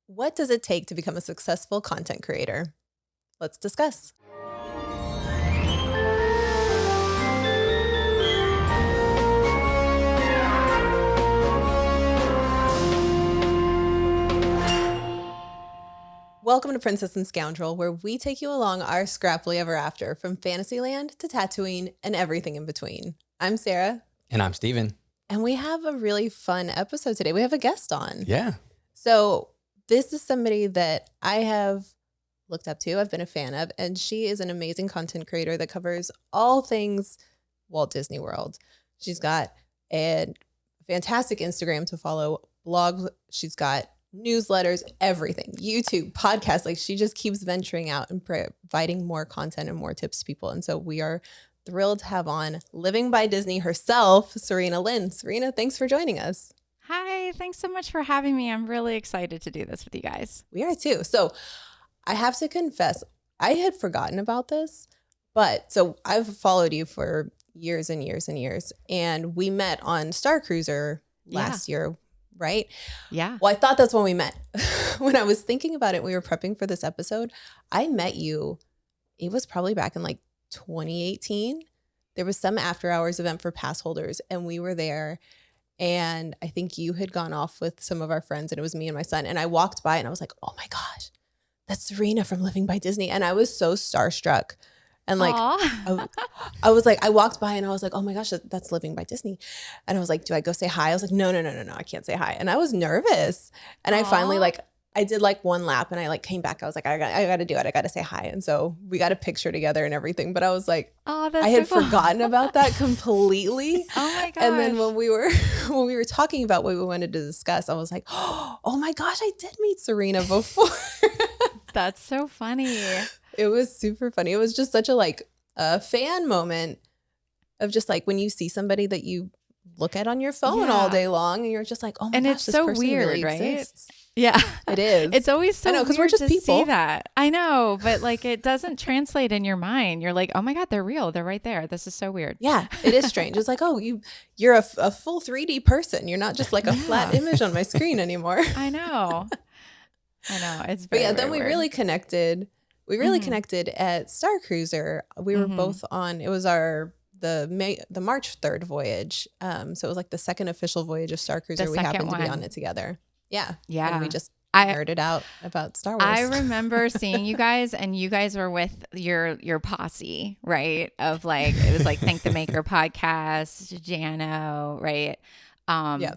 What does it take to become a successful content creator? Let's discuss. Welcome to Princess and Scoundrel, where we take you along our scrappily ever after, from Fantasyland to Tatooine and everything in between. I'm Sara. And I'm Steven. And we have a really fun episode today. We have a guest on. Yeah. So this is somebody that I have looked up to, I've been a fan of, and she is an amazing content creator that covers all things Walt Disney World. She's got a fantastic Instagram to follow, blog, she's got newsletters, everything, YouTube, podcasts. Like, she just keeps venturing out and providing more content and more tips to people. And so we are thrilled to have on Living by Disney herself, Serena Lyn. Serena, thanks for joining us. Hi, thanks so much for having me. I'm really excited to do this with you guys. We are too. So I have to confess, I had forgotten about this, but so I've followed you for years and years and years. And we met on Star Cruiser last year, right? Yeah. Well, I thought that's when we met. When I was thinking about it, we were prepping for this episode. I met you, it was probably back in like 2018. There was some after hours event for pass holders, and we were there. And I think you had gone off with some of our friends, and it was me and my son. And I walked by and I was like, oh my gosh, that's Serena from Living by Disney. And I was so starstruck. And like, I was like, I walked by and I was like, oh my gosh, that's Living by Disney. And I was like, do I go say hi? I was like, no, I can't say hi. And I was nervous. And I finally I did like one lap and I like came back. I was like, I got to do it. I got to say hi. And so we got a picture together and everything. But I was like, I had forgotten about that completely. Oh my gosh. And then when we were talking about what we wanted to discuss, I was like, oh my gosh, I did meet Serena before. That's so funny. It was super funny. It was just such a fan moment of just like when you see somebody that you look at on your phone all day long and you're just like, oh my gosh, it's this so person weird, really right? exists. Yeah. It is. It's always so weird we're just to people. see that. I know, but like it doesn't translate in your mind. You're like, oh my God, they're real. They're right there. This is so weird. Yeah, it is strange. It's like, oh, you're a full 3D person. You're not just like a flat image on my screen anymore. I know. It's very, but yeah, then we weird. really connected. We really connected at Star Cruiser. We were both on, it was the March 3rd voyage. So it was like the second official voyage of Star Cruiser. We happened to be on it together. Yeah. Yeah. And we just nerded out about Star Wars. I remember seeing you guys, and you guys were with your posse, right? Of like, it was like Thank the Maker podcast, Jano, right? Yeah.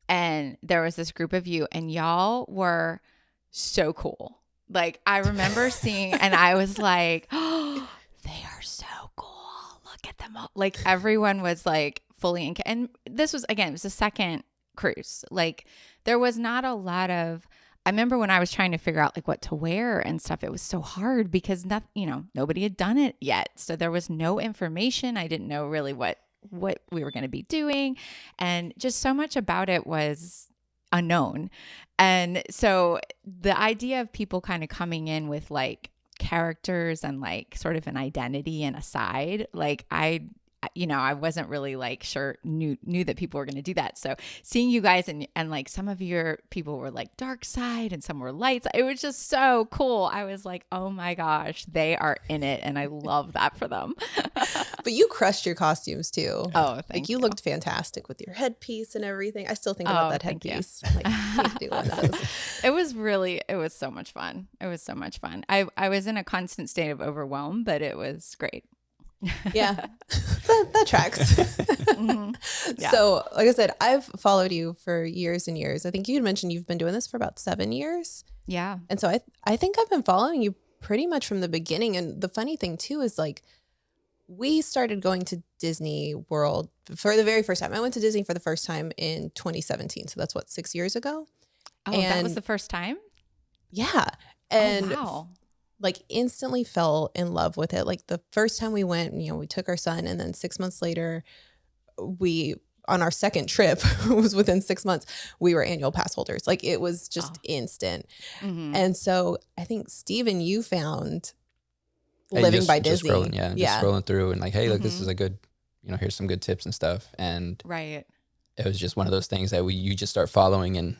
And there was this group of you, and y'all were so cool. Like, I remember seeing, and I was like, oh, they are so cool. Look at them all. Like, everyone was like fully in. And this was, again, it was the second cruise. Like, there was not a lot of, I remember when I was trying to figure out like what to wear and stuff, it was so hard because nobody had done it yet. So there was no information. I didn't know really what we were going to be doing. And just so much about it was unknown. And so the idea of people kind of coming in with like characters and like sort of an identity and a side, like I wasn't really like knew that people were going to do that. So seeing you guys and like some of your people were like dark side and some were lights. It was just so cool. I was like, oh my gosh, they are in it. And I love that for them. But you crushed your costumes too. Oh, thank you. You looked fantastic with your headpiece and everything. I still think about that headpiece. Like, I can't do one of those. It was so much fun. It was so much fun. I was in a constant state of overwhelm, but it was great. Yeah, that tracks. Yeah. So like I said, I've followed you for years and years. I think you had mentioned you've been doing this for about 7 years. Yeah. And so I think I've been following you pretty much from the beginning. And the funny thing too is like, we started going to Disney World for the very first time. I went to Disney for the first time in 2017. So that's 6 years ago. Oh, and that was the first time? Yeah. And wow. Like instantly fell in love with it. Like the first time we went, we took our son, and then 6 months later, on our second trip, it was within 6 months, we were annual pass holders. Like it was just instant. Mm-hmm. And so I think Steven, you found Living by Disney. Just scrolling through and like, hey, look, this is a good, here's some good tips and stuff. And right. It was just one of those things that you just start following and,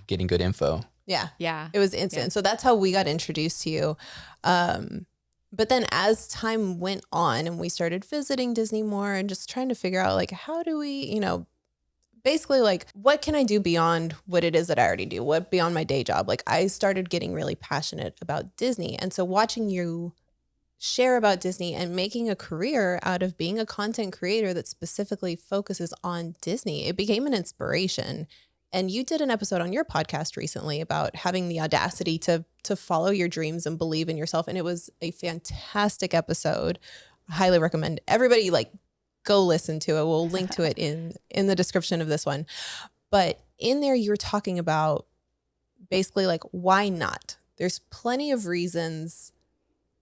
getting good info. Yeah. Yeah. It was instant. Yeah. So that's how we got introduced to you. But then as time went on and we started visiting Disney more and just trying to figure out like, how do we, basically like, what can I do beyond what it is that I already do? What beyond my day job? Like I started getting really passionate about Disney. And so watching you share about Disney and making a career out of being a content creator that specifically focuses on Disney, it became an inspiration. And you did an episode on your podcast recently about having the audacity to follow your dreams and believe in yourself. And it was a fantastic episode. I highly recommend everybody like go listen to it. We'll link to it in the description of this one. But in there, you were talking about basically like, why not? There's plenty of reasons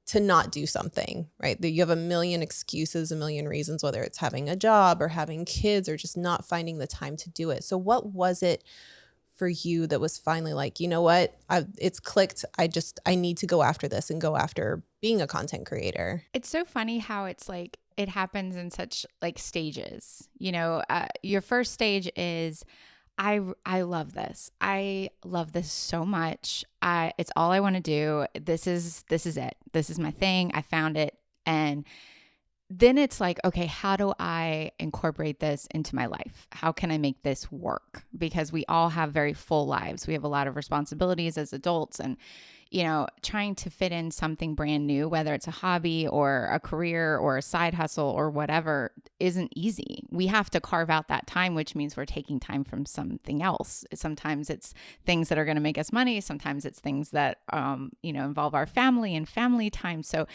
to not do something, right? You have a million excuses, a million reasons, whether it's having a job or having kids or just not finding the time to do it. So what was it for you that was finally like, you know what, it's clicked. I need to go after this and go after being a content creator. It's so funny how it's like, it happens in such like stages, your first stage is, I love this. I love this so much. It's all I want to do. This is it. This is my thing. I found it. And then it's like, okay, how do I incorporate this into my life? How can I make this work? Because we all have very full lives. We have a lot of responsibilities as adults, and trying to fit in something brand new, whether it's a hobby or a career or a side hustle or whatever, isn't easy. We have to carve out that time, which means we're taking time from something else. Sometimes it's things that are going to make us money. Sometimes it's things that, involve our family and family time. So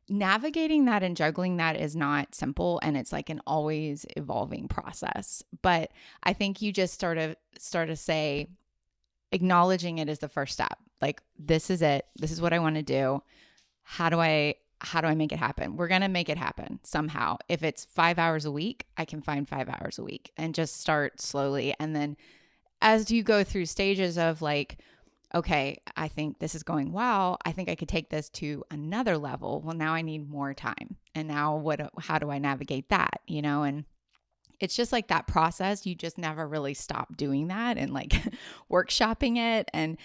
navigating that and juggling that is not simple. And it's like an always evolving process. But I think you just sort of say, acknowledging it is the first step. Like, this is it. This is what I want to do. How do I make it happen? We're going to make it happen somehow. If it's 5 hours a week, I can find 5 hours a week and just start slowly. And then as you go through stages of like, okay, I think this is going well. I think I could take this to another level. Well, now I need more time. And now how do I navigate that? And it's just like that process. You just never really stop doing that and like workshopping it and,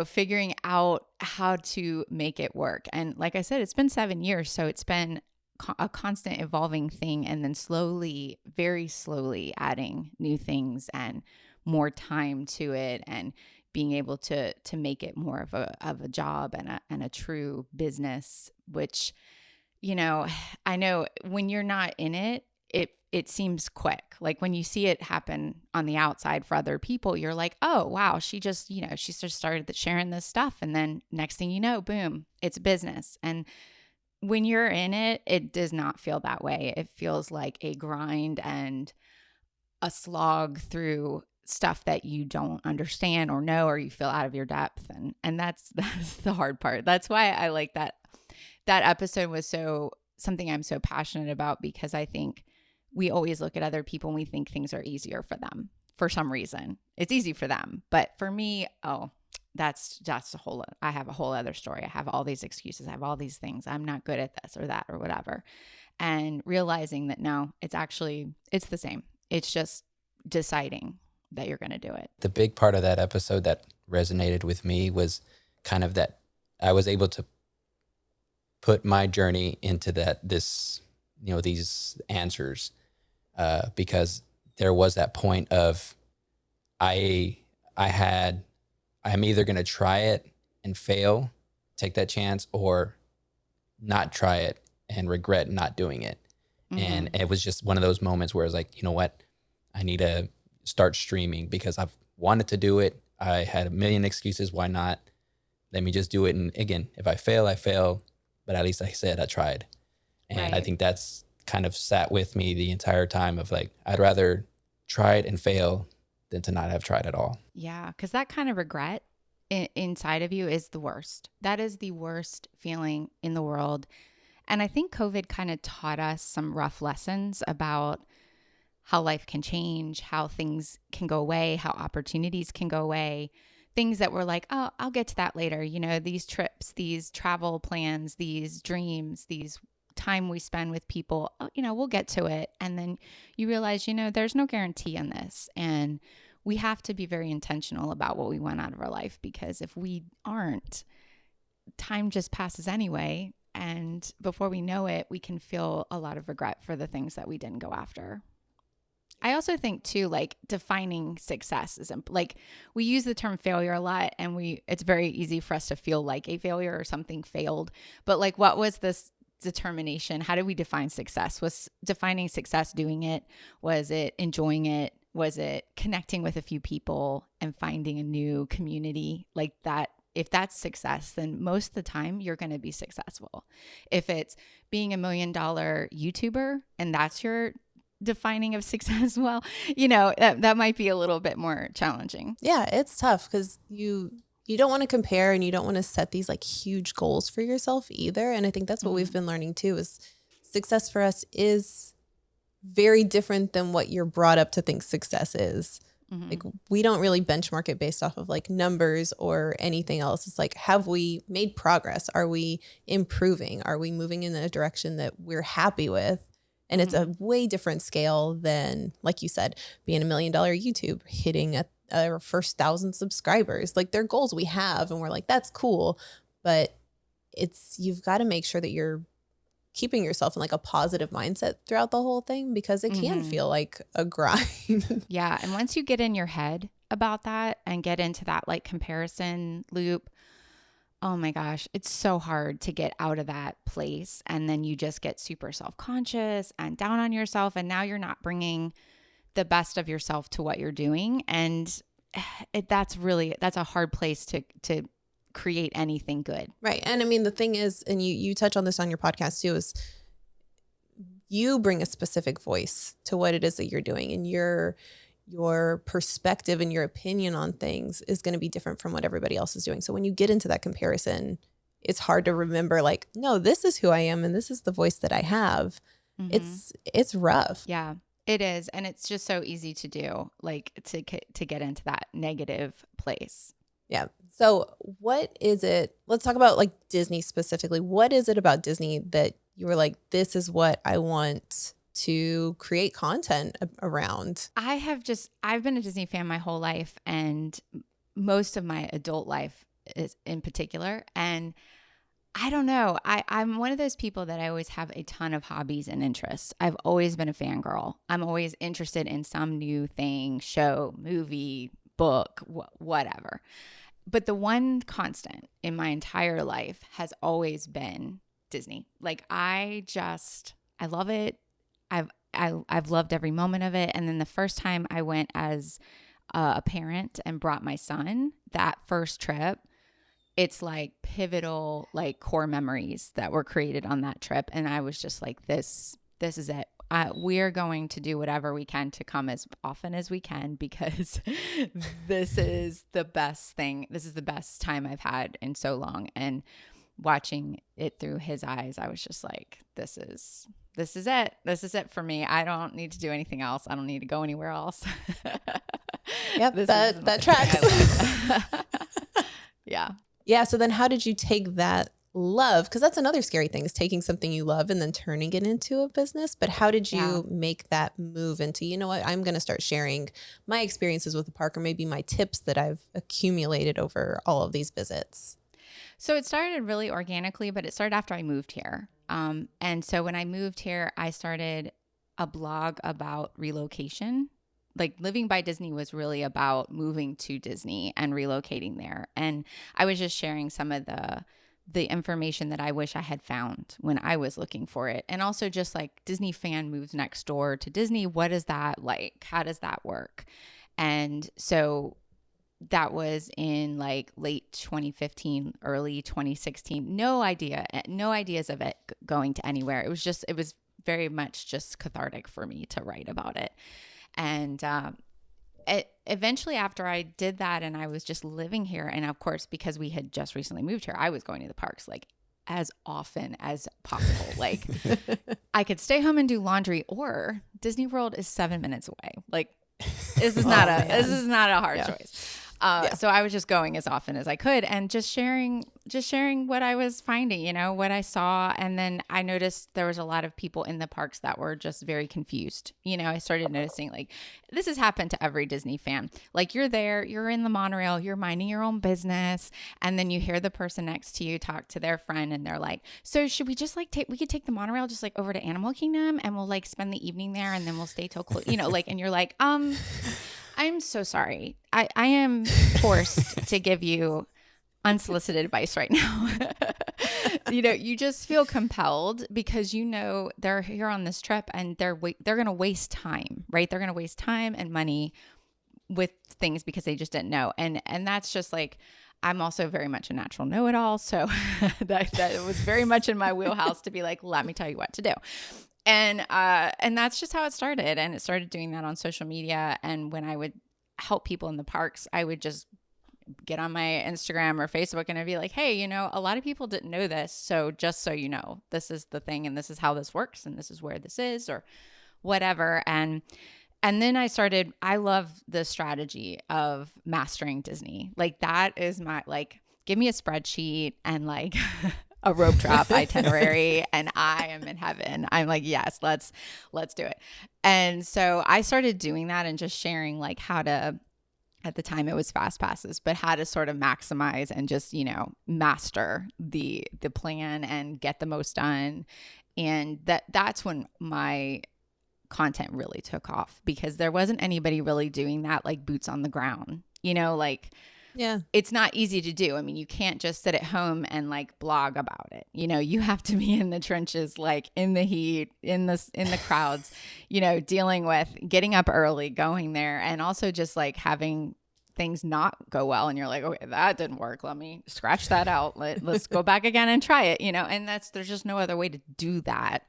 figuring out how to make it work. And like I said, it's been 7 years. So it's been a constant evolving thing, and then slowly, very slowly adding new things and more time to it, and being able to make it more of a job and a true business, which, I know when you're not in it, it seems quick. Like when you see it happen on the outside for other people, you're like, oh, wow, she just started sharing this stuff. And then next thing you know, boom, it's business. And when you're in it, it does not feel that way. It feels like a grind and a slog through stuff that you don't understand or know, or you feel out of your depth. And that's the hard part. That's why I like that episode was something I'm so passionate about, because I think we always look at other people and we think things are easier for them for some reason. It's easy for them. But for me, that's I have a whole other story. I have all these excuses. I have all these things. I'm not good at this or that or whatever. And realizing that no, it's the same. It's just deciding that you're going to do it. The big part of that episode that resonated with me was kind of that I was able to put my journey into these answers, because there was that point of I'm either going to try it and fail, take that chance, or not try it and regret not doing it. Mm-hmm. And it was just one of those moments where it's like, you know what, I need to start streaming because I've wanted to do it. I had a million excuses. Why not? Let me just do it. And again, if I fail, I fail, but at least I said I tried. And right. I think that's kind of sat with me the entire time of like, I'd rather try it and fail than to not have tried at all. Yeah. Cause that kind of regret inside of you is the worst. That is the worst feeling in the world. And I think COVID kind of taught us some rough lessons about how life can change, how things can go away, how opportunities can go away, things that were like, oh, I'll get to that later. These trips, these travel plans, these dreams, these time we spend with people, we'll get to it. And then you realize, there's no guarantee on this. And we have to be very intentional about what we want out of our life, because if we aren't, time just passes anyway. And before we know it, we can feel a lot of regret for the things that we didn't go after. I also think too, like defining success is like we use the term failure a lot, and it's very easy for us to feel like a failure or something failed. But like, what was this determination? How did we define success? Was defining success doing it? Was it enjoying it? Was it connecting with a few people and finding a new community like that? If that's success, then most of the time you're going to be successful. If it's being $1 million YouTuber and that's your defining of success, well, that might be a little bit more challenging. Yeah, it's tough because you don't want to compare, and you don't want to set these like huge goals for yourself either. And I think that's what we've been learning too, is success for us is very different than what you're brought up to think success is. Like, we don't really benchmark it based off of like numbers or anything else. It's like, have we made progress? Are we improving? Are we moving in a direction that we're happy with? And it's a way different scale than, like you said, being $1 million YouTube, hitting our first 1,000 subscribers. Like, they're goals we have, and we're like, that's cool. But you've got to make sure that you're keeping yourself in like a positive mindset throughout the whole thing, because it can feel like a grind. Yeah. And once you get in your head about that and get into that like comparison loop, oh my gosh, it's so hard to get out of that place. And then you just get super self-conscious and down on yourself. And now you're not bringing the best of yourself to what you're doing. And that's a hard place to create anything good. Right. And I mean, the thing is, and you touch on this on your podcast too, is you bring a specific voice to what it is that you're doing, and your perspective and your opinion on things is going to be different from what everybody else is doing. So when you get into that comparison, it's hard to remember like, no, this is who I am and this is the voice that I have. It's rough. Yeah, it is. And it's just so easy to do, like to get into that negative place. Yeah. So what is it? Let's talk about like Disney specifically. What is it about Disney that you were like, this is what I want to create content around? I've been a Disney fan my whole life, and most of my adult life is in particular. And I don't know. I'm one of those people that I always have a ton of hobbies and interests. I've always been a fangirl. I'm always interested in some new thing, show, movie, book, whatever. But the one constant in my entire life has always been Disney. Like, I love it. I've loved every moment of it. And then the first time I went as a parent and brought my son, that first trip, it's like pivotal, like core memories that were created on that trip. And I was just like, this is it. We're going to do whatever we can to come as often as we can, because this is the best thing. This is the best time I've had in so long. And watching it through his eyes, I was just like, this is it. This is it for me. I don't need to do anything else. I don't need to go anywhere else. Yep, that tracks. Yeah. Yeah. So then how did you take that love? Because that's another scary thing, is taking something you love and then turning it into a business. But how did you make that move into, you know what, I'm going to start sharing my experiences with the park, or maybe my tips that I've accumulated over all of these visits? So it started really organically, but it started after I moved here. And so when I moved here, I started a blog about relocation. Like, living by Disney was really about moving to Disney and relocating there. And I was just sharing some of the information that I wish I had found when I was looking for it. And also just like, Disney fan moves next door to Disney. What is that like? How does that work? And so that was in like late 2015, early 2016. No ideas of it going to anywhere. It was very much just cathartic for me to write about it. And eventually, after I did that and I was just living here, and of course, because we had just recently moved here, I was going to the parks like as often as possible. Like, I could stay home and do laundry, or Disney World is 7 minutes away. Like, this is not a hard choice. So I was just going as often as I could and just sharing what I was finding, you know, what I saw. And then I noticed there was a lot of people in the parks that were just very confused. You know, I started noticing like this has happened to every Disney fan. Like you're there, you're in the monorail, you're minding your own business. And then you hear the person next to you talk to their friend and they're like, so should we just like we could take the monorail just like over to Animal Kingdom and we'll like spend the evening there and then we'll stay till you know, like, and you're like, I'm so sorry. I am forced to give you unsolicited advice right now. You know, you just feel compelled because you know they're here on this trip and they're going to waste time, right? They're going to waste time and money with things because they just didn't know. And that's just like, I'm also very much a natural know-it-all. So that was very much in my wheelhouse to be like, let me tell you what to do. And that's just how it started. And it started doing that on social media. And when I would help people in the parks, I would just get on my Instagram or Facebook and I'd be like, hey, you know, a lot of people didn't know this. So just so you know, this is the thing and this is how this works and this is where this is or whatever. And then I love the strategy of mastering Disney. Like that is my, like, give me a spreadsheet and like a rope drop itinerary and I am in heaven. I'm like, yes, let's do it. And so I started doing that and just sharing like how to, at the time it was fast passes, but how to sort of maximize and just, you know, master the plan and get the most done. And that's when my content really took off because there wasn't anybody really doing that, like boots on the ground, you know, like, yeah, it's not easy to do. I mean, you can't just sit at home and like blog about it. You know, you have to be in the trenches, like in the heat, in the crowds, you know, dealing with getting up early, going there, and also just like having things not go well. And you're like, okay, that didn't work. Let me scratch that out. Let's go back again and try it, you know, and there's just no other way to do that.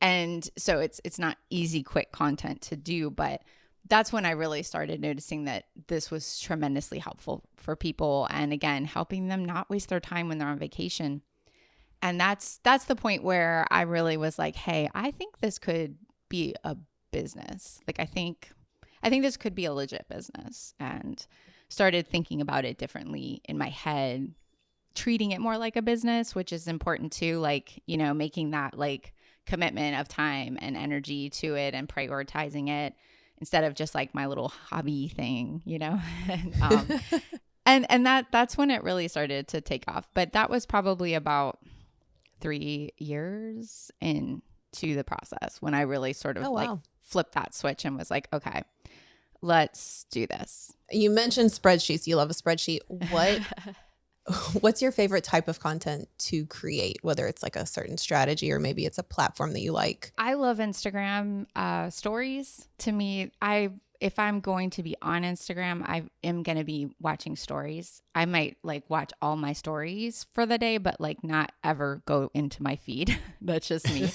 And so it's not easy, quick content to do, but that's when I really started noticing that this was tremendously helpful for people. And again, helping them not waste their time when they're on vacation. And that's the point where I really was like, hey, I think this could be a business. Like, I think this could be a legit business, and started thinking about it differently in my head, treating it more like a business, which is important too. Like, you know, making that like commitment of time and energy to it and prioritizing it, instead of just like my little hobby thing, you know? and that's when it really started to take off. But that was probably about 3 years into the process when I really sort of like flipped that switch and was like, okay, let's do this. You mentioned spreadsheets. You love a spreadsheet. What's your favorite type of content to create, whether it's like a certain strategy or maybe it's a platform that you like? I love Instagram stories. To me, if I'm going to be on Instagram, I am going to be watching stories. I might like watch all my stories for the day, but like not ever go into my feed. That's just me.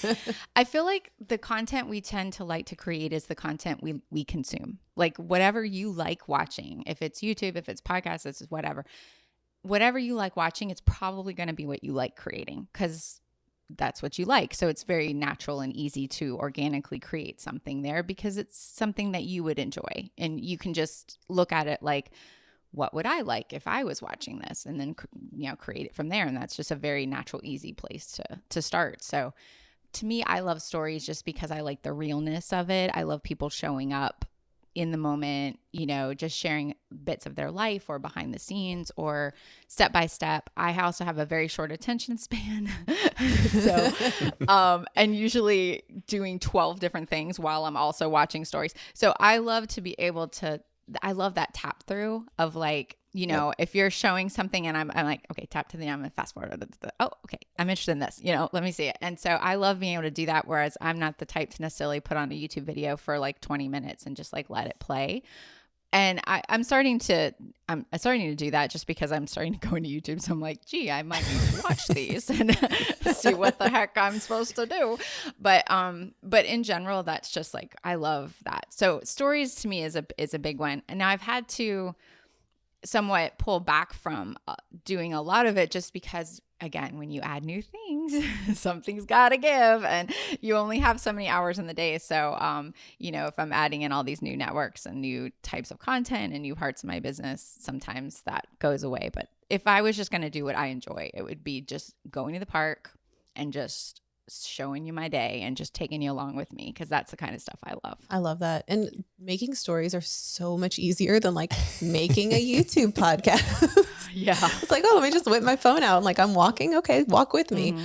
I feel like the content we tend to like to create is the content we consume. Like whatever you like watching, if it's YouTube, if it's podcasts, it's whatever you like watching, it's probably going to be what you like creating because that's what you like. So it's very natural and easy to organically create something there because it's something that you would enjoy. And you can just look at it like, what would I like if I was watching this? And then, you know, create it from there. And that's just a very natural, easy place to start. So to me, I love stories just because I like the realness of it. I love people showing up in the moment, you know, just sharing bits of their life or behind the scenes or step by step. I also have a very short attention span. So, and usually doing 12 different things while I'm also watching stories. So I love to be able to, I love that tap through of like, you know, if you're showing something and I'm like, okay, tap to the end, I'm gonna fast forward. Oh, okay, I'm interested in this, you know, let me see it. And so I love being able to do that. Whereas I'm not the type to necessarily put on a YouTube video for like 20 minutes and just like let it play. And I'm starting to do that just because I'm starting to go into YouTube. So I'm like, gee, I might need to watch these and see what the heck I'm supposed to do. But in general, that's just like, I love that. So stories to me is a big one. And now I've had to somewhat pull back from doing a lot of it just because again, when you add new things, something's got to give, and you only have so many hours in the day. So, if I'm adding in all these new networks and new types of content and new parts of my business, sometimes that goes away. But if I was just going to do what I enjoy, it would be just going to the park and just showing you my day and just taking you along with me, because that's the kind of stuff I love. I love that. And making stories are so much easier than like making a YouTube podcast. Yeah. It's like, oh, let me just whip my phone out. Like I'm walking. Okay, walk with me.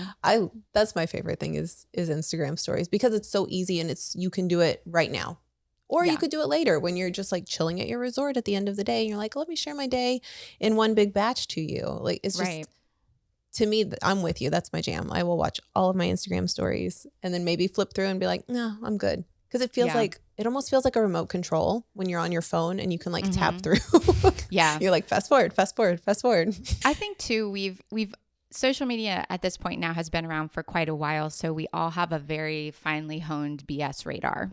That's my favorite thing is Instagram stories, because it's so easy and you can do it right now. Or you could do it later when you're just like chilling at your resort at the end of the day and you're like, let me share my day in one big batch to you. Like it's just to me, I'm with you. That's my jam. I will watch all of my Instagram stories and then maybe flip through and be like, no, I'm good. Because it feels like, it almost feels like a remote control when you're on your phone and you can like tap through. You're like, fast forward, fast forward, fast forward. I think too, we've social media at this point now has been around for quite a while. So we all have a very finely honed BS radar.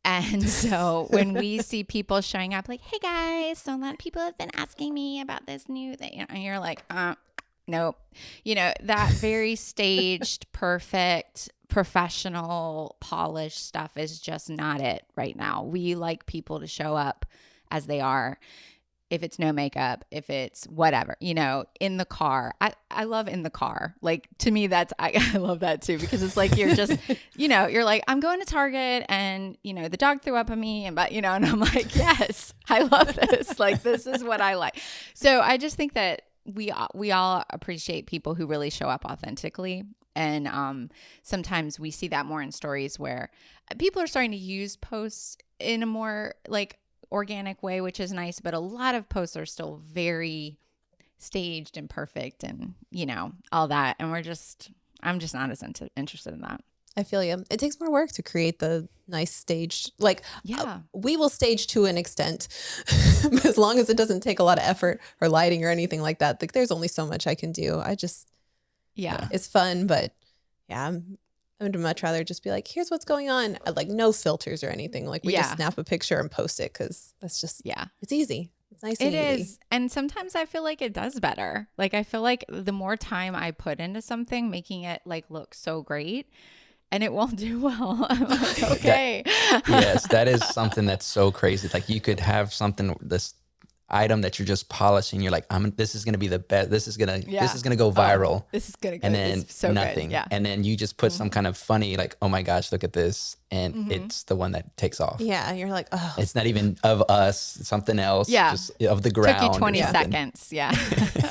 And so when we see people showing up like, hey guys, so a lot of people have been asking me about this new thing. And you're like, nope. That very staged, perfect, professional, polished stuff is just not it right now. We like people to show up as they are. If it's no makeup, if it's whatever, in the car. I love in the car. Like to me, I love that too, because it's like, you're just, you're like, I'm going to Target and, the dog threw up on me and I'm like, yes, I love this. Like, this is what I like. So I just think that we all appreciate people who really show up authentically. And sometimes we see that more in stories where people are starting to use posts in a more like organic way, which is nice. But a lot of posts are still very staged and perfect and, all that. And I'm just not as interested in that. I feel you. It takes more work to create the nice staged, like we will stage to an extent, as long as it doesn't take a lot of effort or lighting or anything like that. Like there's only so much I can do. It's fun, but I would much rather just be like, here's what's going on. Like no filters or anything. Like we just snap a picture and post it, because that's just, it's easy. It's nice and easy. It is. And sometimes I feel like it does better. Like I feel like the more time I put into something, making it like look so great, and it won't do well, I'm like, okay. Yes, that is something that's so crazy. Like you could have something, this item that you're just polishing. You're like, this is going to be the best. This is going to go viral. This is going to go. And then so nothing. Good. Yeah. And then you just put some kind of funny, like, oh my gosh, look at this. And it's the one that takes off. Yeah. You're like, oh. It's not even of us, it's something else. Yeah. Just of the ground. Took you 20 seconds. Yeah.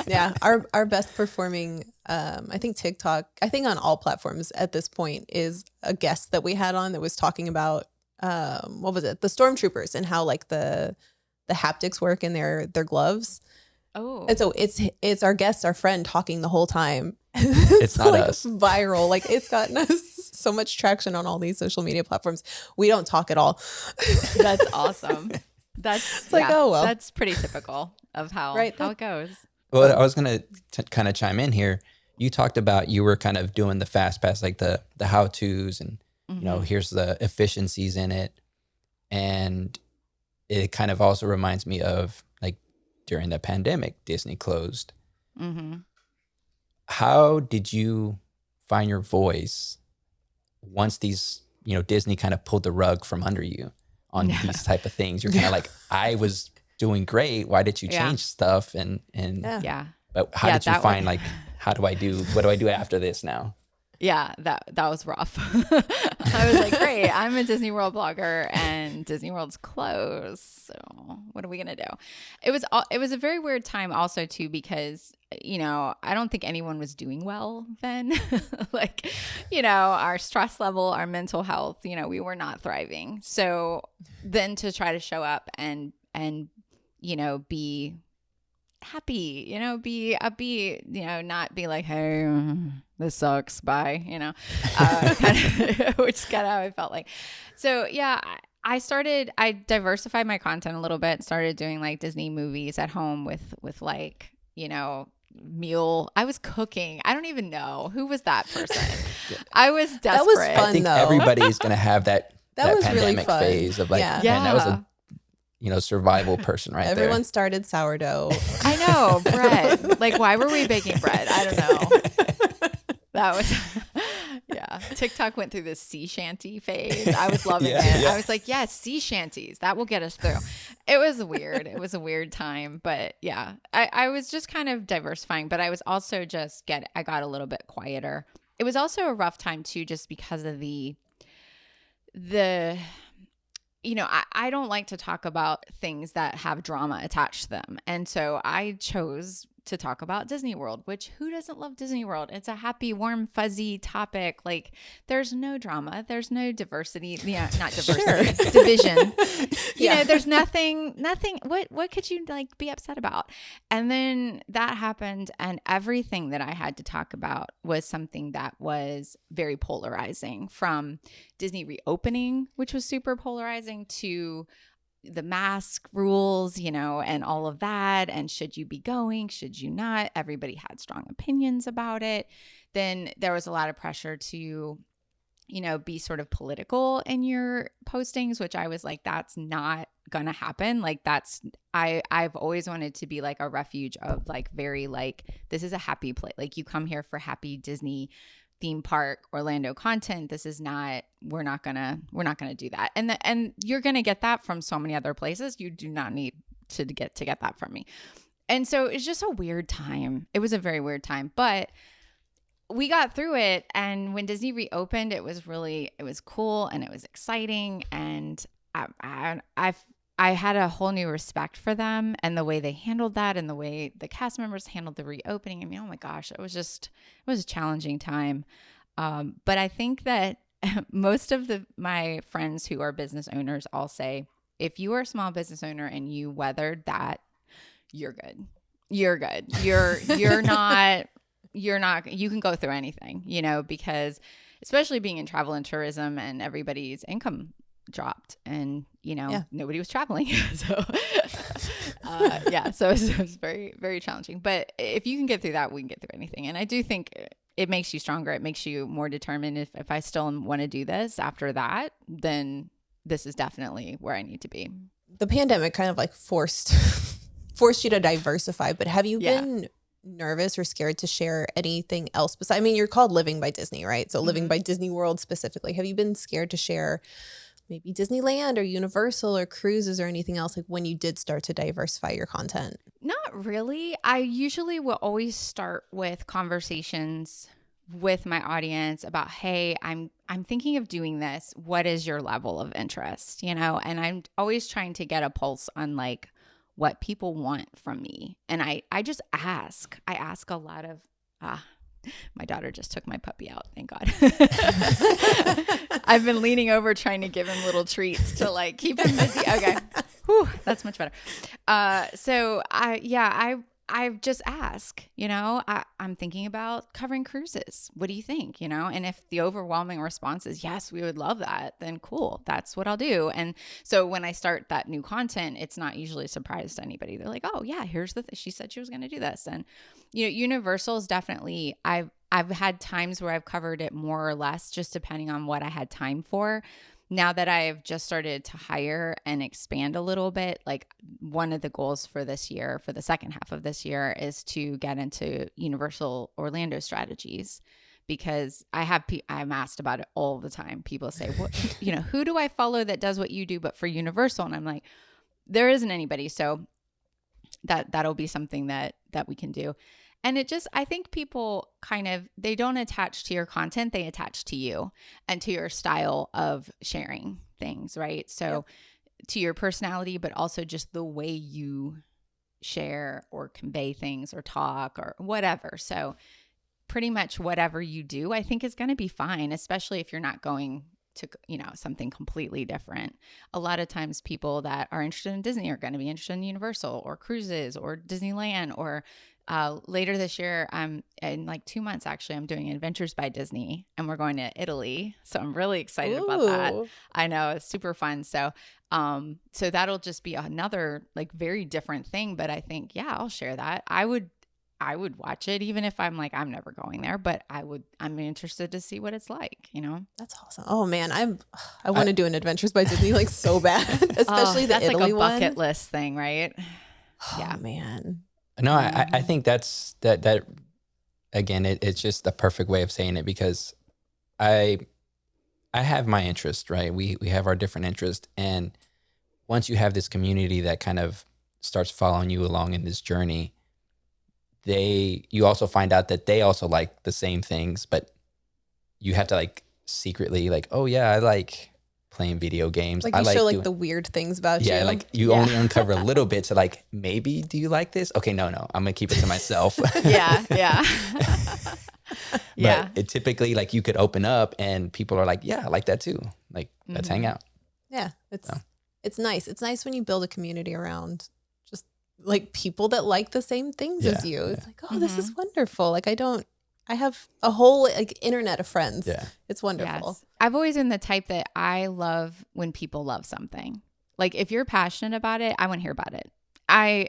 Yeah. Our best performing, I think TikTok, I think on all platforms at this point, is a guest that we had on that was talking about, what was it? The stormtroopers and how like the haptics work in their gloves. Oh. And so it's our guest, our friend, talking the whole time. It's not like us. Viral. Like it's gotten us so much traction on all these social media platforms. We don't talk at all. That's awesome. That's like, oh well. That's pretty typical of how it goes. Well, I was going to kind of chime in here. You talked about you were kind of doing the fast pass, like the how-tos and, here's the efficiencies in it. And it kind of also reminds me of like during the pandemic, Disney closed. Mm-hmm. How did you find your voice once these, Disney kind of pulled the rug from under you on these type of things? You're kind of like, I was doing great. Why did you change stuff? But how did you find like, what do I do after this now? Yeah, that was rough. I was like, great, I'm a Disney World blogger and Disney World's closed. So what are we going to do? It was a very weird time also too, because, I don't think anyone was doing well then. Like, our stress level, our mental health, we were not thriving. So then to try to show up and be happy, be upbeat, not be like, hey, this sucks, bye, kind of, which is kind of how I felt like. So yeah, I diversified my content a little bit, started doing like Disney movies at home with like, meal. I was cooking. I don't even know who was that person. I was desperate. That was fun, I think though. everybody's going to have that was pandemic really fun. phase of like, yeah. man, that was survival person right there. Everyone started sourdough. I know, bread. Like, why were we baking bread? I don't know. That was, yeah. TikTok went through this sea shanty phase. I was loving it. Yeah. I was like, yes, sea shanties. That will get us through. It was weird. It was a weird time. But yeah, I was just kind of diversifying. But I was also I got a little bit quieter. It was also a rough time too, just because of I don't like to talk about things that have drama attached to them. And so I chose to talk about Disney World, which who doesn't love Disney World? It's a happy, warm, fuzzy topic. Like, there's no drama. There's no diversity. Yeah, not diversity. It's division. There's nothing, what could you like be upset about? And then that happened, and everything that I had to talk about was something that was very polarizing, from Disney reopening, which was super polarizing, to the mask rules, and all of that. And should you be going? Should you not? Everybody had strong opinions about it. Then there was a lot of pressure to, be sort of political in your postings, which I was like, that's not gonna happen. Like, I've always wanted to be like a refuge of like, very like, this is a happy place. Like, you come here for happy Disney theme park Orlando content. This is not, we're not gonna do that. And you're gonna get that from so many other places. You do not need to get that from me. And so it's just a weird time. It was a very weird time, but we got through it. And when Disney reopened, it was cool and it was exciting. And I had a whole new respect for them and the way they handled that and the way the cast members handled the reopening. I mean, oh my gosh, it was a challenging time. But I think that most of my friends who are business owners all say, if you are a small business owner and you weathered that, you're good. You're good. You're not, you can go through anything, because especially being in travel and tourism, and everybody's income dropped, and nobody was traveling. So so it was very, very challenging. But if you can get through that, we can get through anything. And I do think it makes you stronger. It makes you more determined. If I still want to do this after that, then this is definitely where I need to be. The pandemic kind of like forced you to diversify, but have you been nervous or scared to share anything else besides, I mean, you're called Living by Disney, right? So Living by Disney World specifically. Have you been scared to share maybe Disneyland or Universal or cruises or anything else, like when you did start to diversify your content? Not really. I usually will always start with conversations with my audience about, hey, I'm thinking of doing this. What is your level of interest? And I'm always trying to get a pulse on like what people want from me. And I just ask. I ask a lot of my daughter just took my puppy out. Thank God. I've been leaning over trying to give him little treats to like keep him busy. Okay. Whew, that's much better. So I just ask, I'm thinking about covering cruises. What do you think? And if the overwhelming response is, yes, we would love that, then cool. That's what I'll do. And so when I start that new content, it's not usually a surprise to anybody. They're like, oh yeah, here's she said she was going to do this. And, Universal is definitely, I've had times where I've covered it more or less, just depending on what I had time for. Now that I've just started to hire and expand a little bit, like one of the goals for this year, for the second half of this year, is to get into Universal Orlando strategies, because I'm asked about it all the time. People say, "What, who do I follow that does what you do, but for Universal?" And I'm like, there isn't anybody. So that'll be something that we can do. And I think people they don't attach to your content, they attach to you and to your style of sharing things, right? So to your personality, but also just the way you share or convey things or talk or whatever. So pretty much whatever you do, I think is going to be fine, especially if you're not going to, something completely different. A lot of times people that are interested in Disney are going to be interested in Universal or cruises or Disneyland, or later this year, in like 2 months, actually, I'm doing Adventures by Disney, and we're going to Italy. So I'm really excited about that. I know, it's super fun. So that'll just be another like very different thing. But I think, I'll share that. I would I would watch it, even if I'm like, I'm never going there, but I'm interested to see what it's like, you know? That's awesome. Oh man, I want to do an Adventures by Disney like so bad, especially the That's Italy like a bucket one. list thing, right? Oh man. No, I think that again, it's just the perfect way of saying it, because I have my interest, right? We have our different interests, and once you have this community that kind of starts following you along in this journey, you also find out that they also like the same things, but you have to like secretly like, oh yeah, I like playing video games. Like I you like show like doing, the weird things about you. yeah, like you only uncover a little bit to like, maybe do you like this? Okay, no, I'm gonna keep it to myself. Yeah. Yeah. Yeah. But it typically, like, you could open up and people are like, yeah, I like that too. Like, let's hang out. Yeah, So. it's nice. It's nice when you build a community around just like people that like the same things as you. It's like, oh, this is wonderful. Like I have a whole like internet of friends. Yeah. It's wonderful. Yes. I've always been the type that I love when people love something. Like if you're passionate about it, I want to hear about it.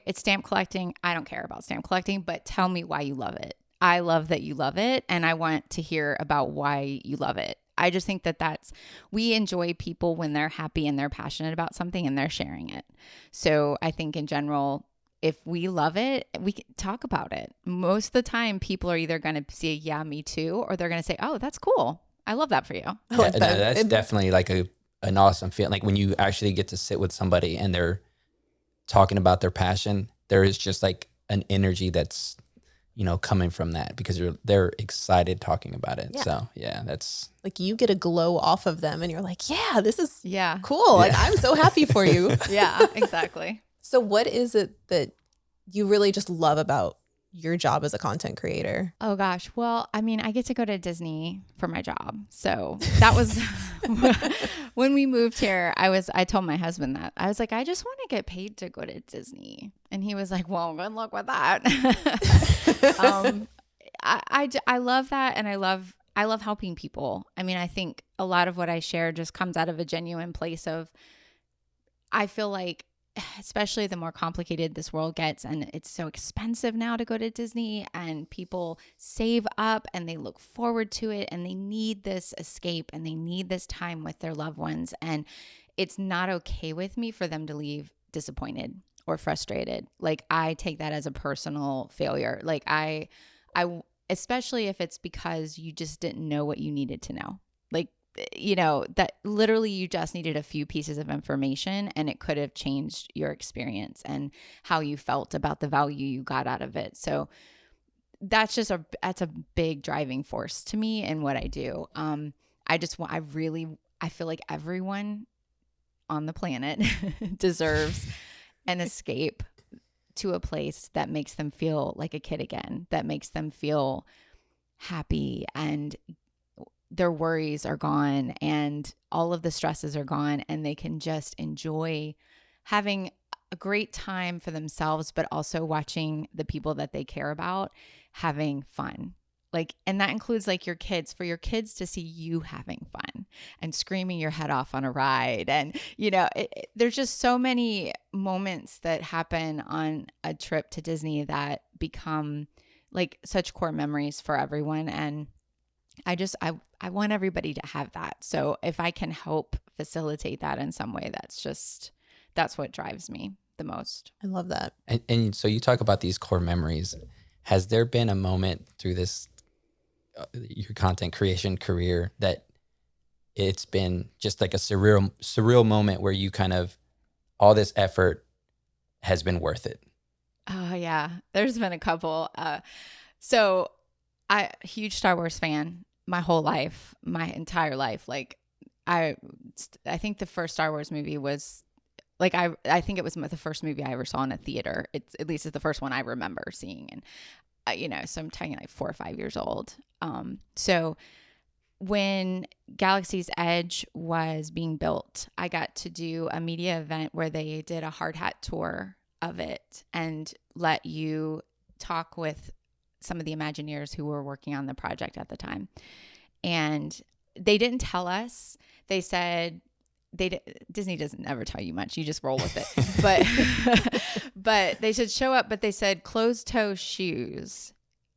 It's stamp collecting. I don't care about stamp collecting, but tell me why you love it. I love that you love it, and I want to hear about why you love it. I just think that we enjoy people when they're happy and they're passionate about something and they're sharing it. So I think in general, if we love it, we can talk about it. Most of the time, people are either going to say, yeah, me too, or they're going to say, oh, that's cool. I love that for you. I like No, that. that's definitely like an awesome feeling. Like when you actually get to sit with somebody and they're talking about their passion, there is just like an energy that's, coming from that, because they're excited talking about it. Yeah. So yeah, that's Like you get a glow off of them and you're like, yeah, this is Yeah. cool. Like I'm so happy for you. Yeah, exactly. So what is it that you really just love about your job as a content creator? Oh gosh. Well, I mean, I get to go to Disney for my job. So that was when we moved here, I told my husband that. I was like, I just want to get paid to go to Disney. And he was like, well, good luck with that. I love that, and I love helping people. I mean, I think a lot of what I share just comes out of a genuine place of, I feel like, especially the more complicated this world gets, and it's so expensive now to go to Disney, and people save up and they look forward to it, and they need this escape and they need this time with their loved ones, and it's not okay with me for them to leave disappointed or frustrated. Like I take that as a personal failure. Like I especially if it's because you just didn't know what you needed to know. Like, that literally you just needed a few pieces of information and it could have changed your experience and how you felt about the value you got out of it. So that's a big driving force to me in what I do. I feel like everyone on the planet deserves an escape to a place that makes them feel like a kid again, that makes them feel happy and their worries are gone and all of the stresses are gone, and they can just enjoy having a great time for themselves, but also watching the people that they care about having fun. Like, and that includes like your kids, for your kids to see you having fun and screaming your head off on a ride. And, there's just so many moments that happen on a trip to Disney that become like such core memories for everyone. And I want everybody to have that. So if I can help facilitate that in some way, that's what drives me the most. I love that. and so you talk about these core memories. Has there been a moment through this your content creation career that it's been just like a surreal moment where you kind of, all this effort has been worth it? Oh yeah, there's been a couple. So I huge Star Wars fan my whole life, my entire life. Like I think the first Star Wars movie was like, I think it was the first movie I ever saw in a theater. It's at least the first one I remember seeing. And so I'm talking like 4 or 5 years old. So when Galaxy's Edge was being built, I got to do a media event where they did a hard hat tour of it and let you talk with some of the Imagineers who were working on the project at the time. And they didn't tell us. They said, Disney doesn't ever tell you much. You just roll with it. But they said show up, but they said closed toe shoes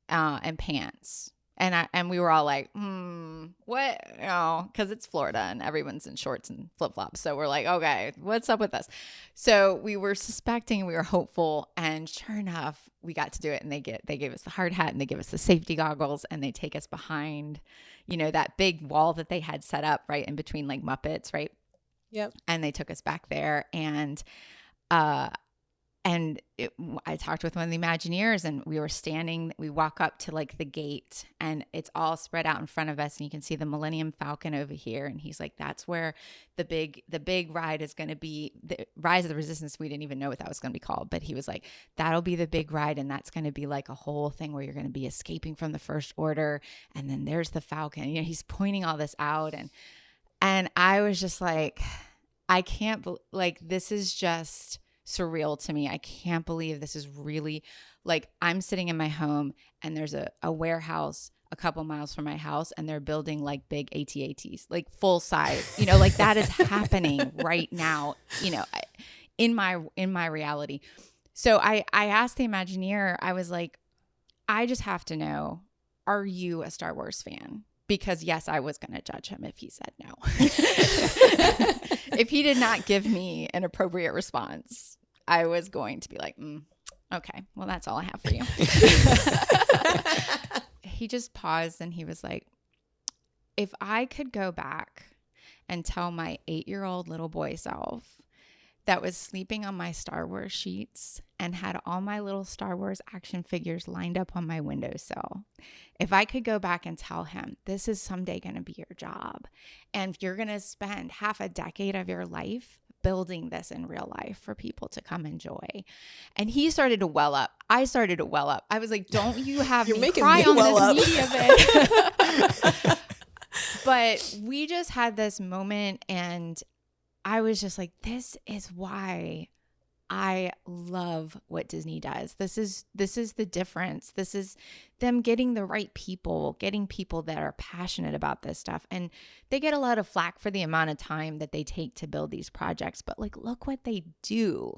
and pants. And we were all like, what? Oh, because it's Florida and everyone's in shorts and flip flops. So we're like, okay, what's up with this? So we were suspecting, we were hopeful, and sure enough, we got to do it. And they gave us the hard hat and they give us the safety goggles and they take us behind, that big wall that they had set up right in between like Muppets, right? Yep. And they took us back there I talked with one of the Imagineers and we walk up to like the gate and it's all spread out in front of us and you can see the Millennium Falcon over here. And he's like, that's where the big ride is going to be. The Rise of the Resistance. We didn't even know what that was going to be called, but he was like, that'll be the big ride. And that's going to be like a whole thing where you're going to be escaping from the First Order. And then there's the Falcon, he's pointing all this out. And I was just like, I can't this is just surreal to me. I can't believe this is really like I'm sitting in my home and there's a warehouse a couple miles from my house and they're building like big AT-ATs, like full size, like that is happening right now, in my reality. So I asked the Imagineer, I was like, I just have to know, are you a Star Wars fan? Because yes, I was going to judge him if he said no. If he did not give me an appropriate response, I was going to be like, okay, well, that's all I have for you. He just paused and he was like, if I could go back and tell my 8-year-old little boy self that was sleeping on my Star Wars sheets and had all my little Star Wars action figures lined up on my windowsill, if I could go back and tell him, this is someday going to be your job, and you're going to spend half a decade of your life building this in real life for people to come enjoy. And he started to well up. I started to well up. I was like, don't you have me cry on this media bit. But we just had this moment and I was just like, this is why I love what Disney does. This is the difference. This is them getting the right people, getting people that are passionate about this stuff. And they get a lot of flack for the amount of time that they take to build these projects. But like, look what they do.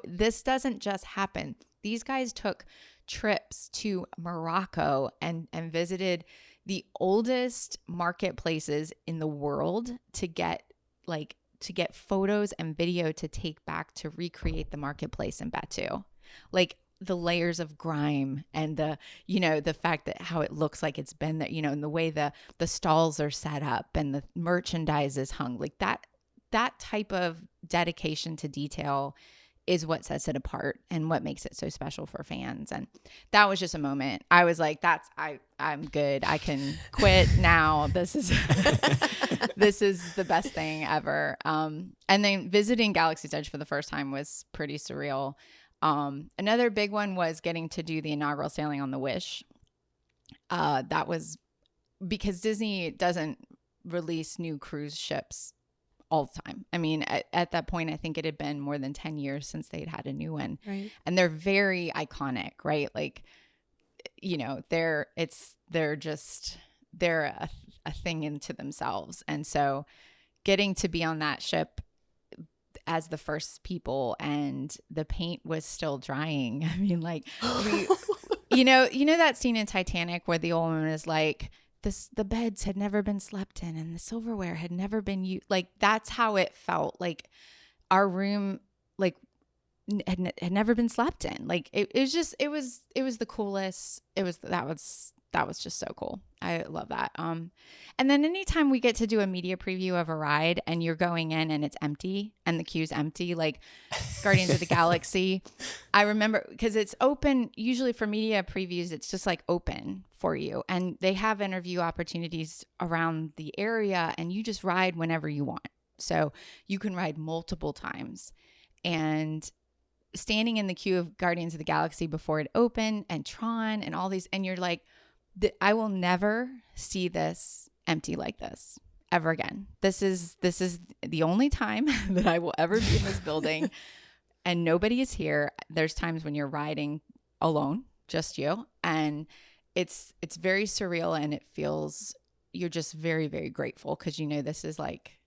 This doesn't just happen. These guys took trips to Morocco and visited the oldest marketplaces in the world to get photos and video to take back to recreate the marketplace in Batu. Like the layers of grime and the fact that how it looks like it's been there, and the way the stalls are set up and the merchandise is hung, like that type of dedication to detail is what sets it apart and what makes it so special for fans. And that was just a moment. I was like, I'm good. I can quit now. This is the best thing ever. And then visiting Galaxy's Edge for the first time was pretty surreal. Another big one was getting to do the inaugural sailing on the Wish. That was because Disney doesn't release new cruise ships all the time. I mean, at that point, I think it had been more than 10 years since they'd had a new one. Right. And they're very iconic, right? Like, they're a thing into themselves. And so getting to be on that ship as the first people and the paint was still drying. I mean, like, you know that scene in Titanic where the old woman is like, the beds had never been slept in and the silverware had never been used. Like, that's how it felt. Like our room, like had never been slept in. Like it was the coolest. That was just so cool. I love that. And then anytime we get to do a media preview of a ride and you're going in and it's empty and the queue's empty, like Guardians of the Galaxy, I remember because it's open, usually for media previews, it's just like open for you. And they have interview opportunities around the area and you just ride whenever you want. So you can ride multiple times. And standing in the queue of Guardians of the Galaxy before it opened and Tron and all these, and you're like, I will never see this empty like this ever again. This is the only time that I will ever be in this building and nobody is here. There's times when you're riding alone, just you, and it's very surreal and it feels, you're just very, very grateful because this is like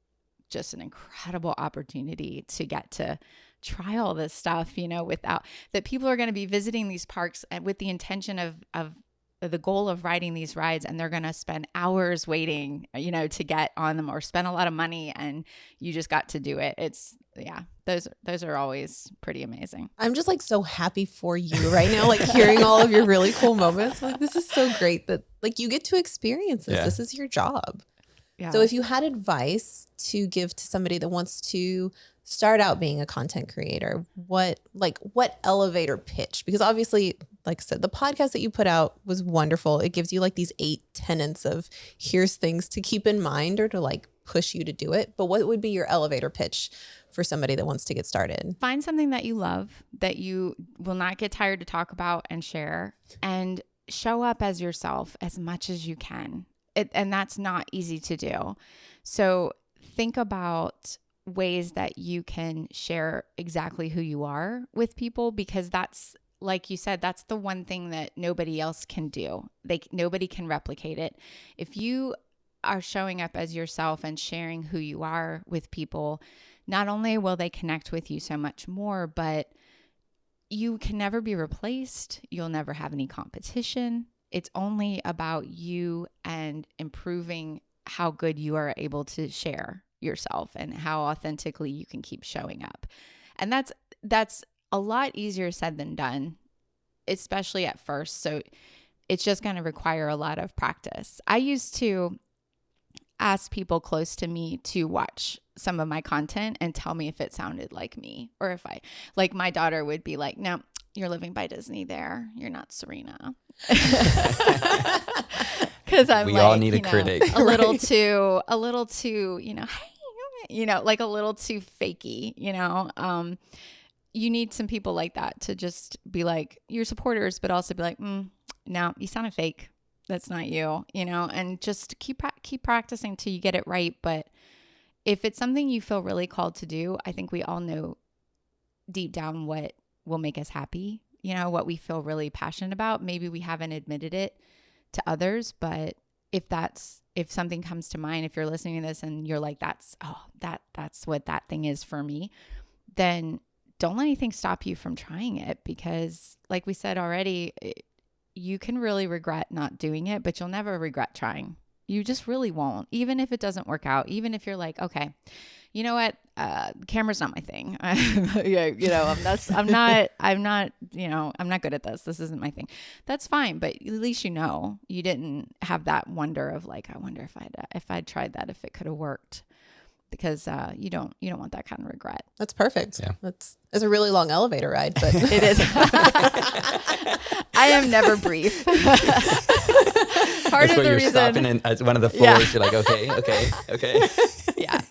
just an incredible opportunity to get to try all this stuff, without that people are going to be visiting these parks with the intention of the goal of riding these rides, and they're going to spend hours waiting, to get on them, or spend a lot of money, and you just got to do it. Those are always pretty amazing. I'm just like so happy for you right now, like hearing all of your really cool moments. Like, this is so great that like you get to experience this. Yeah. This is your job. Yeah. So if you had advice to give to somebody that wants to start out being a content creator, what elevator pitch? Because obviously, like I said, the podcast that you put out was wonderful. It gives you like these 8 tenets of here's things to keep in mind or to like push you to do it. But what would be your elevator pitch for somebody that wants to get started? Find something that you love, that you will not get tired to talk about and share, and show up as yourself as much as you can. And that's not easy to do. So think about ways that you can share exactly who you are with people, because that's, like you said, that's the one thing that nobody else can do. Nobody can replicate it. If you are showing up as yourself and sharing who you are with people, not only will they connect with you so much more, but you can never be replaced. You'll never have any competition. It's only about you and improving how good you are able to share yourself and how authentically you can keep showing up. And that's a lot easier said than done, especially at first. So it's just going to require a lot of practice. I used to ask people close to me to watch some of my content and tell me if it sounded like me, or if like my daughter would be like, no, you're living by Disney there. You're not Serena. Because I'm we like, all need a critic. a little too, like a little too fakey, you need some people like that to just be like your supporters, but also be like, no, you sounded fake. That's not you, and just keep practicing till you get it right. But if it's something you feel really called to do, I think we all know deep down what will make us happy, what we feel really passionate about. Maybe we haven't admitted it to others, but if something comes to mind, if you're listening to this and you're like, that's what that thing is for me, then don't let anything stop you from trying it. Because like we said already, you can really regret not doing it, but you'll never regret trying. You just really won't. Even if it doesn't work out, even if you're like, okay, you know what? Camera's not my thing. I'm not good at this. This isn't my thing. That's fine. But at least you didn't have that wonder of like, I wonder if I'd tried that, if it could have worked. Because you don't want that kind of regret. That's perfect. Yeah. It's a really long elevator ride, but It is. I am never brief. Part That's of where the you're reason. stopping at one of the floors. You're like, okay. Yeah.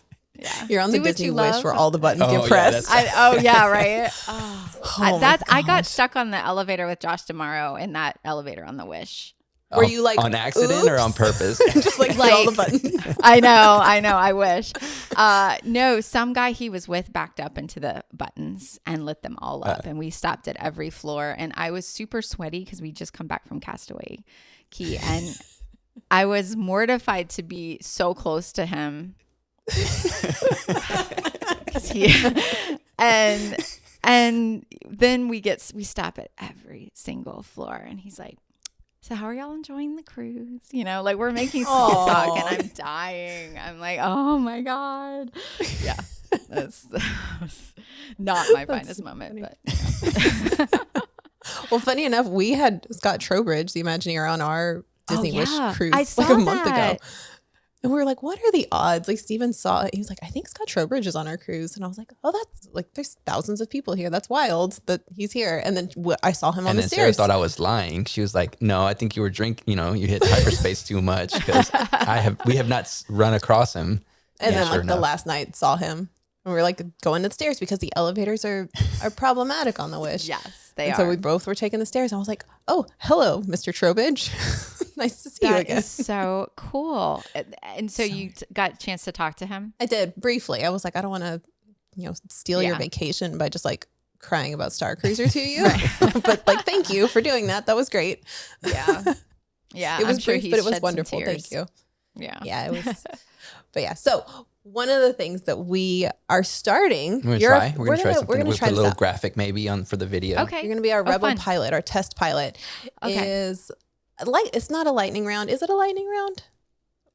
you're on the Do what Disney you Wish love. where all the buttons Oh, get yeah, pressed. Right. I got gosh. stuck on the elevator with Josh tomorrow in that elevator on the Wish. Were you like on accident or on purpose? just like hit all the buttons? I know. I wish. No, some guy he was with backed up into the buttons and lit them all up. And we stopped at every floor. And I was super sweaty because we just come back from Castaway Key. And I was mortified to be so close to him. And then we stop at every single floor. And he's like, so how are y'all enjoying the cruise? Like we're making small talk and I'm dying. I'm like, oh my God. Yeah. That's not my finest moment, but Well, funny enough, we had Scott Trowbridge, the Imagineer, on our Disney Wish cruise I like saw a month that. ago. And we were like, what are the odds? Like Steven saw it. He was like, I think Scott Trowbridge is on our cruise. And I was like, oh, that's like, there's thousands of people here. That's wild that he's here. And then I saw him on And the then Sarah stairs. thought I was lying. She was like, no, I think you were drinking, you hit hyperspace too much because we have not run across him. And Yeah, then sure like the enough. last night saw him. And we were like going to the stairs because the elevators are problematic on the Wish. yes, they And are. so we both were taking the stairs. And I was like, oh, hello, Mr. Trowbridge. Nice to see you That again. is so cool. And so you got a chance to talk to him? I did briefly. I was like, I don't want to, steal your Yeah. vacation by just like crying about Star Cruiser to you. But like, thank you for doing that. That was great. Yeah. Yeah. It was I'm sure brief, he's but it was shed some wonderful. tears. Thank you. Yeah. Yeah, it was. But yeah. So one of the things that we are starting. We're gonna try. We're gonna try something. We're gonna We'll try put a this little out. graphic maybe on for the video. Okay. You're gonna be our rebel fun. pilot, our test pilot. Okay. Is like it's not a lightning round. Is it a lightning round?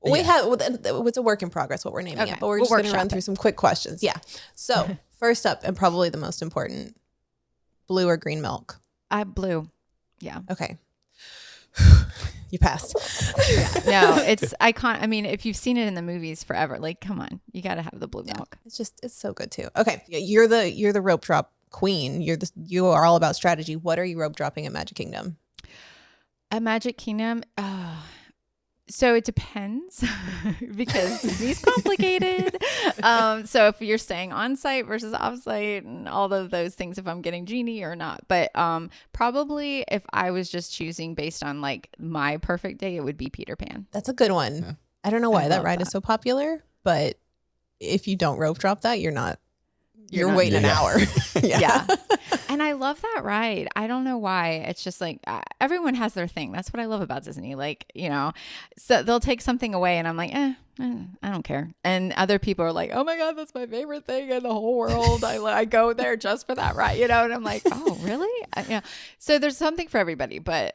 We Yeah. have it's a work in progress what we're naming Okay. it, but we're We'll just going to run workshop through it. some quick questions. Yeah. So first up, and probably the most important, blue or green milk? Blue. Yeah. Okay. You passed. No, it's icon. I mean, if you've seen it in the movies forever, like, come on, you got to have the blue milk. It's so good too. Okay. You're the rope drop queen. You are all about strategy. What are you rope dropping at Magic Kingdom? At Magic Kingdom, so it depends because Disney's complicated. So if you're staying on site versus off site and all of those things, if I'm getting Genie or not, but probably if I was just choosing based on like my perfect day, it would be Peter Pan. That's a good one. Yeah. I don't know why I that love ride is so popular, but if you don't rope drop that, you're not- waiting an Yeah. hour. Yeah. And I love that ride. I don't know why. It's just like everyone has their thing. That's what I love about Disney. Like, so they'll take something away and I'm like, I don't care. And other people are like, oh my God, that's my favorite thing in the whole world. I go there just for that ride, and I'm like, oh, really? Yeah. So there's something for everybody. But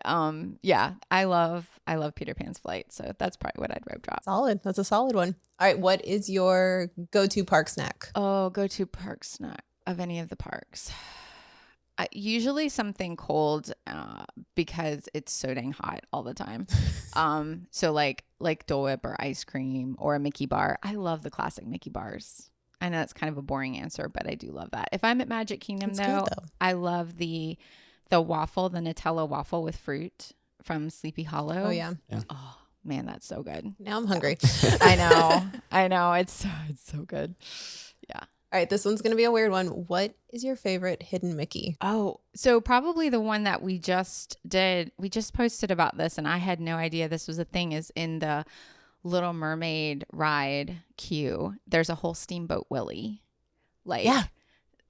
yeah, I love Peter Pan's flight. So that's probably what I'd rope drop. Solid. That's a solid one. All right. What is your go-to park snack? Oh, go to park snack of any of the parks. Usually something cold because it's so dang hot all the time. So like Dole Whip or ice cream or a Mickey bar. I love the classic Mickey bars. I know that's kind of a boring answer, but I do love that. If I'm at Magic Kingdom It's though, good, though. I love the waffle, the Nutella waffle with fruit from Sleepy Hollow. Oh yeah. Oh man, that's so good. Now I'm hungry. I know. It's so good. Yeah. All right, this one's going to be a weird one. What is your favorite hidden Mickey? Oh, so probably the one that we just did. We just posted about this, and I had no idea this was a thing. Is in the Little Mermaid ride queue. There's a whole Steamboat Willie. Like, Yeah.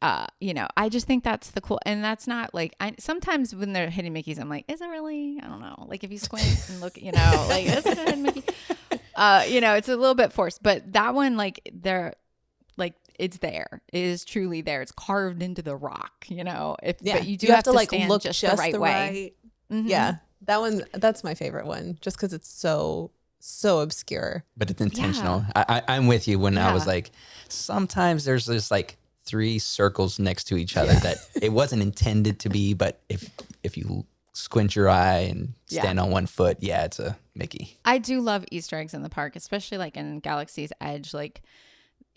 I just think that's the cool, and that's not like sometimes when they're hidden Mickeys, I'm like, is it really? I don't know. Like if you squint and look, like is it a hidden Mickey? It's a little bit forced, but that one, like they're like. It's there. It is truly there. It's carved into the rock, but you do have to like stand look just the right way. Mhm. Yeah, that's my favorite one, just because it's so obscure. But it's intentional. I'm with you when I was Yeah. like, sometimes there's just like 3 circles next to each other that it wasn't intended to be, but if you squint your eye and stand on one foot, it's a Mickey. I do love Easter eggs in the park, especially like in Galaxy's Edge. Like,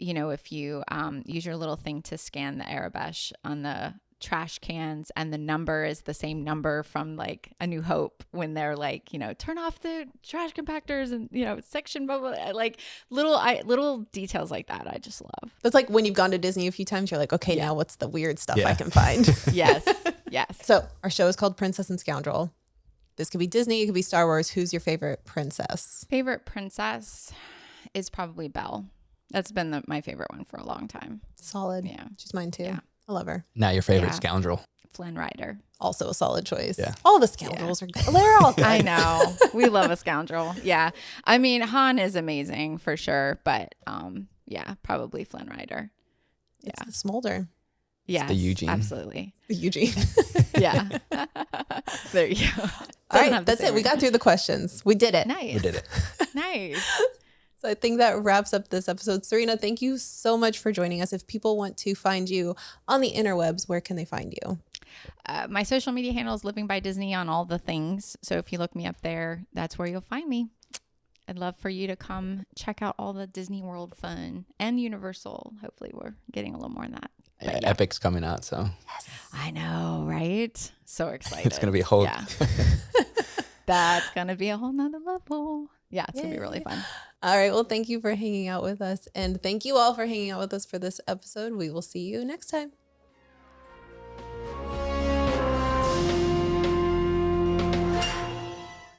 if you use your little thing to scan the Arabesh on the trash cans, and the number is the same number from like A New Hope when they're like, turn off the trash compactors and section blah, blah, blah. Like little details like that. I just love. That's like when you've gone to Disney a few times, you're like, okay, now what's the weird stuff I Yeah. can find? Yes. So our show is called Princess and Scoundrel. This could be Disney, it could be Star Wars. Who's your favorite princess? Favorite princess is probably Belle. That's been my favorite one for a long time. Solid. Yeah. She's mine too. Yeah. I love her. Now your favorite Yeah. scoundrel. Flynn Rider. Also a solid choice. Yeah. All the scoundrels are good. They're all good. I know. We love a scoundrel. Yeah. I mean, Han is amazing for sure, but probably Flynn Rider. It's the smolder. Yeah. the Eugene. Absolutely. Eugene. Yeah. There you go. All right, that's it. We got through the questions. We did it. Nice. We did it. Nice. So I think that wraps up this episode. Serena, thank you so much for joining us. If people want to find you on the interwebs, where can they find you? My social media handle is Living by Disney on all the things. So if you look me up there, that's where you'll find me. I'd love for you to come check out all the Disney World fun and Universal. Hopefully we're getting a little more on that. But Epic's coming out, so I know, right? So excited. it's gonna be a whole. Yeah. That's going to be a whole nother level. Yeah, it's going to be really fun. All right. Well, thank you for hanging out with us. And thank you all for hanging out with us for this episode. We will see you next time.